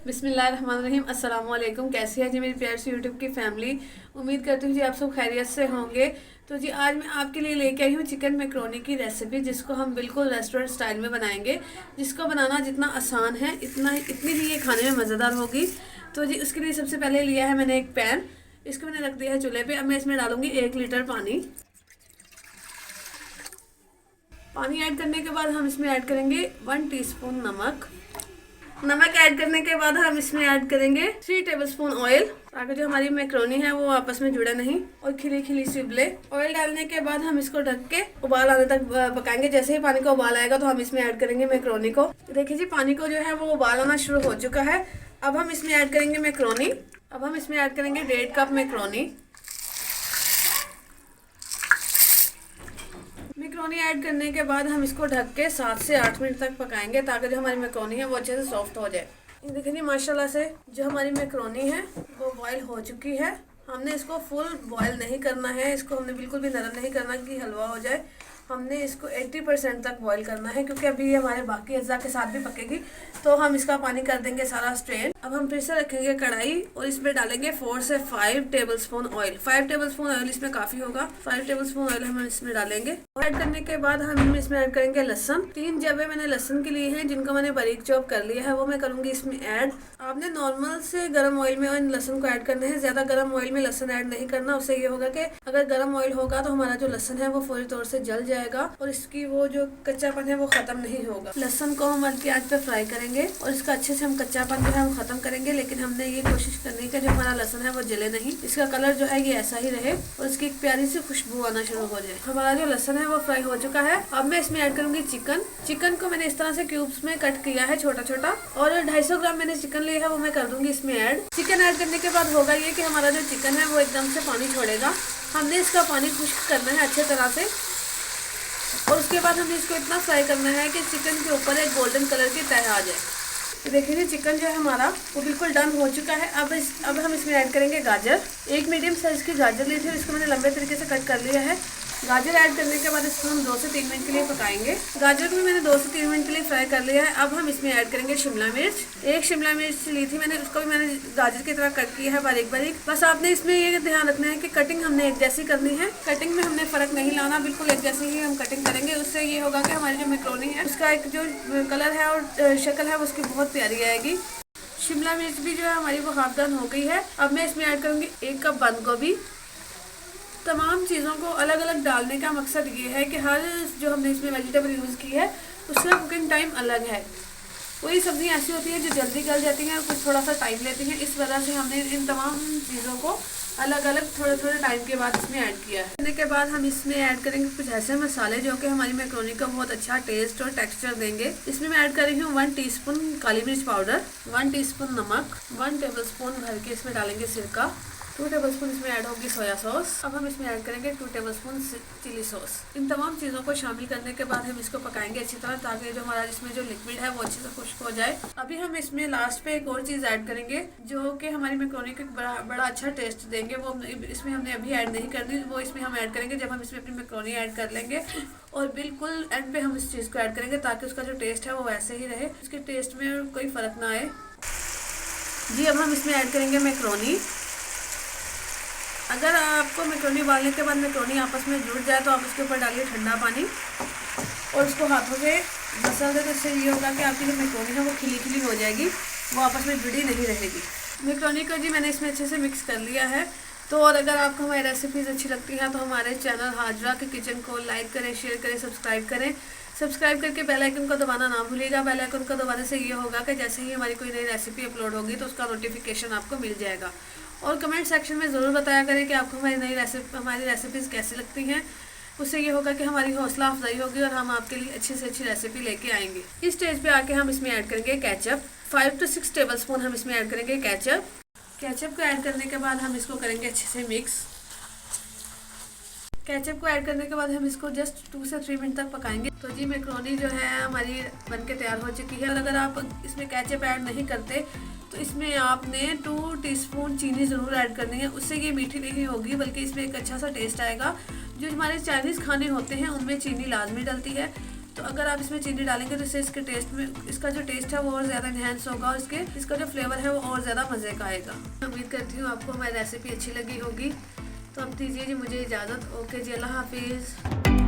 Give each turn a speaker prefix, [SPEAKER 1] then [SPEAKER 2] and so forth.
[SPEAKER 1] बिस्मिल्लाहिर्रहमानिर्रहीम। अस्सलाम वालेकुम। कैसी है जी मेरी प्यार से यूट्यूब की फैमिली। उम्मीद करती हूँ जी आप सब खैरियत से होंगे। तो जी आज मैं आपके लिए लेके आई हूँ चिकन मैक्रोनी की रेसिपी, जिसको हम बिल्कुल रेस्टोरेंट स्टाइल में बनाएंगे। जिसको बनाना जितना आसान है इतनी ही ये खाने में मज़ेदार होगी। तो जी उसके लिए सबसे पहले लिया है मैंने एक पैन। इसको मैंने रख दिया है चूल्हे पे। अब मैं इसमें डालूंगी 1 लीटर पानी। पानी ऐड करने के बाद हम इसमें ऐड करेंगे 1 टीस्पून नमक। नमक ऐड करने के बाद हम इसमें ऐड करेंगे 3 टेबलस्पून ऑयल, ताकि जो हमारी मैक्रोनी है वो आपस में जुड़े नहीं और खिली खिली सी उबले। ऑयल डालने के बाद हम इसको ढक के उबाल आने तक पकाएंगे। जैसे ही पानी का उबाल आएगा तो हम इसमें ऐड करेंगे मैक्रोनी को। देखिए जी पानी को जो है वो उबाल आना शुरू हो चुका है। अब हम इसमें ऐड करेंगे मैक्रोनी। अब हम इसमें ऐड करेंगे 1.5 कप मैक्रोनी। मैक्रोनी ऐड करने के बाद हम इसको ढक के 7 से 8 मिनट तक पकाएंगे, ताकि जो हमारी मैक्रोनी है वो अच्छे से सॉफ्ट हो जाए। ये देखिए जी माशाल्लाह से जो हमारी मैक्रोनी है वो बॉयल हो चुकी है। हमने इसको फुल बॉयल नहीं करना है, इसको हमने बिल्कुल भी नरम नहीं करना कि हलवा हो जाए। हमने इसको 80% तक बॉईल करना है, क्योंकि अभी ये हमारे बाकी अज्जा के साथ भी पकेगी। तो हम इसका पानी कर देंगे सारा स्ट्रेन। अब हम फिर से रखेंगे कढ़ाई और इसमें डालेंगे 4 से 5 टेबलस्पून ऑयल। 5 टेबलस्पून ऑयल इसमें काफ़ी होगा। 5 टेबलस्पून ऑयल हम इसमें डालेंगे। ऐड करने के बाद हम इसमें ऐड करेंगे लहसुन। 3 जबे मैंने लहसुन की ली हैं, जिनको मैंने बारीक चॉप कर लिया है, वो मैं करूँगी इसमें ऐड। आपने नॉर्मल से गर्म ऑयल में इन लहसुन को ऐड करना है। ज़्यादा गर्म ऑयल में लहसुन ऐड नहीं करना। उससे ये होगा कि अगर गर्म ऑयल होगा तो हमारा जो लहसुन है वो पूरी तौर से जल जाएगा और इसकी वो जो कच्चापन है वो खत्म नहीं होगा। लहसुन को हम हल्की आंच पे फ्राई करेंगे और इसका अच्छे से हम कच्चापन जो है हम खत्म करेंगे। लेकिन हमने ये कोशिश करनी है जो हमारा लहसुन है वो जले नहीं, इसका कलर जो है ये ऐसा ही रहे और इसकी एक प्यारी सी खुशबू आना शुरू हो जाए। हमारा जो लहसुन है वो फ्राई हो चुका है। अब मैं इसमें ऐड करूंगी चिकन। चिकन को मैंने इस तरह से क्यूब्स में कट किया है छोटा छोटा, और 250 ग्राम मैंने चिकन लिया है वो मैं कर दूंगी इसमें ऐड। चिकन ऐड करने के बाद होगा ये कि हमारा जो चिकन है वो एकदम से पानी छोड़ेगा। हमने इसका पानी खुश्क करना है अच्छे तरह से, और उसके बाद हमें इसको इतना फ्राई करना है कि चिकन के ऊपर एक गोल्डन कलर की तह आ जाए। तो देखिए चिकन जो है हमारा वो बिल्कुल डन हो चुका है। अब हम इसमें ऐड करेंगे गाजर। एक मीडियम साइज की गाजर ली थी, इसको मैंने लंबे तरीके से कट कर लिया है। गाजर ऐड करने के बाद इसको हम 2 से 3 मिनट के लिए पकाएंगे। गाजर को भी मैंने 2 से 3 मिनट के लिए फ्राई कर लिया है। अब हम इसमें ऐड करेंगे शिमला मिर्च। एक शिमला मिर्च ली थी मैंने, उसको भी मैंने गाजर की तरह कट किया है बारीक बारीक। बस आपने इसमें ये ध्यान रखना है कि कटिंग हमने एक जैसी करनी है। कटिंग में हमने फर्क नहीं लाना, बिल्कुल एक जैसी ही हम कटिंग करेंगे। उससे ये होगा कि हमारी जो मैक्रोनी है उसका एक जो कलर है और शक्ल है उसकी बहुत प्यारी आएगी। शिमला मिर्च भी जो है हमारी वो हाफ डन हो गई है। अब मैं इसमें ऐड करूँगी 1 कप बंद गोभी। तमाम चीज़ों को अलग अलग डालने का मकसद ये है कि हर जो हमने इसमें वेजिटेबल यूज़ की है उसका कुकिंग टाइम अलग है। कोई सब्ज़ी ऐसी होती है जो जल्दी गल जाती हैं और कुछ थोड़ा सा टाइम लेती हैं। इस वजह से हमने इन तमाम चीज़ों को अलग अलग थोड़े थोड़े टाइम के बाद इसमें ऐड किया है। करने के बाद हम इसमें ऐड करेंगे कुछ ऐसे मसाले जो कि हमारी मैक्रोनी का बहुत अच्छा टेस्ट और टेक्सचर देंगे। इसमें मैं ऐड कर रही हूँ 1 टीस्पून काली मिर्च पाउडर, 1 टीस्पून नमक, 1 टेबलस्पून भर के इसमें डालेंगे सिरका, 2 टेबलस्पून इसमें ऐड होगी सोया सॉस। अब हम इसमें ऐड करेंगे 2 टेबलस्पून चिली सॉस। इन तमाम चीज़ों को शामिल करने के बाद हम इसको पकाएंगे अच्छी तरह, ताकि जो हमारा इसमें जो लिक्विड है वो अच्छे से खुश्क हो जाए। अभी हम इसमें लास्ट पे एक और चीज़ ऐड करेंगे जो कि हमारी मैक्रोनी को बड़ा अच्छा टेस्ट देंगे। वो इसमें हमने अभी ऐड नहीं करनी, वो इसमें हम ऐड करेंगे जब हम इसमें अपनी मैक्रोनी ऐड कर लेंगे। और बिल्कुल एंड पे हम इस चीज़ को ऐड करेंगे ताकि उसका जो टेस्ट है वो वैसे ही रहे, उसके टेस्ट में कोई फ़र्क ना आए जी। अब हम इसमें ऐड करेंगे मैक्रोनी। अगर आपको मैक्रोनी उबालने के बाद मैक्रोनी आपस में जुड़ जाए तो आप उसके ऊपर डालिए ठंडा पानी और उसको हाथों से मसल दे। तो इससे ये होगा कि आपकी जो मैक्रोनी है वो खिली खिली हो जाएगी, वो आपस में जुड़ी नहीं रहेगी। मैक्रोनी को जी मैंने इसमें अच्छे से मिक्स कर लिया है। तो और अगर आपको हमारी रेसिपीज़ अच्छी लगती हैं तो हमारे चैनल हाजरा के किचन को लाइक करें, शेयर करें, सब्सक्राइब करें। सब्सक्राइब करके बेल आइकन को दबाना ना भूलिएगा। बेल आइकन को दबाने से ये होगा कि जैसे ही हमारी कोई नई रेसिपी अपलोड होगी तो उसका नोटिफिकेशन आपको मिल जाएगा। और कमेंट सेक्शन में ज़रूर बताया करें कि आपको हमारी रेसिपीज़ कैसी लगती हैं। उससे ये होगा कि हमारी हौसला अफजाई होगी और हम आपके लिए अच्छी से अच्छी रेसिपी लेके आएंगे। इस स्टेज पे आके हम इसमें ऐड करेंगे केचप। 5 से 6 टेबलस्पून हम इसमें ऐड करेंगे केचप। केचप को ऐड करने के बाद हम इसको करेंगे अच्छे से मिक्स। केचप को ऐड करने के बाद हम इसको जस्ट 2 से 3 मिनट तक पकाएंगे। तो जी मैक्रोनी जो है हमारी बनके तैयार हो चुकी है। और अगर आप इसमें केचप ऐड नहीं करते तो इसमें आपने 2 टीस्पून चीनी ज़रूर ऐड करनी है। उससे ये मीठी नहीं होगी, बल्कि इसमें एक अच्छा सा टेस्ट आएगा। जो हमारे चाइनीज़ खाने होते हैं उनमें चीनी लाजमी डलती है, तो अगर आप इसमें चीनी डालेंगे तो इससे इसके टेस्ट में, इसका जो टेस्ट है वो और ज़्यादा इन्हेंस होगा और इसका जो फ्लेवर है वो और ज़्यादा मज़े का आएगा। उम्मीद करती हूँ आपको हमारी रेसिपी अच्छी लगी होगी। तो अब दीजिए जी मुझे इजाज़त। ओके जी, अल्लाह हाफिज़।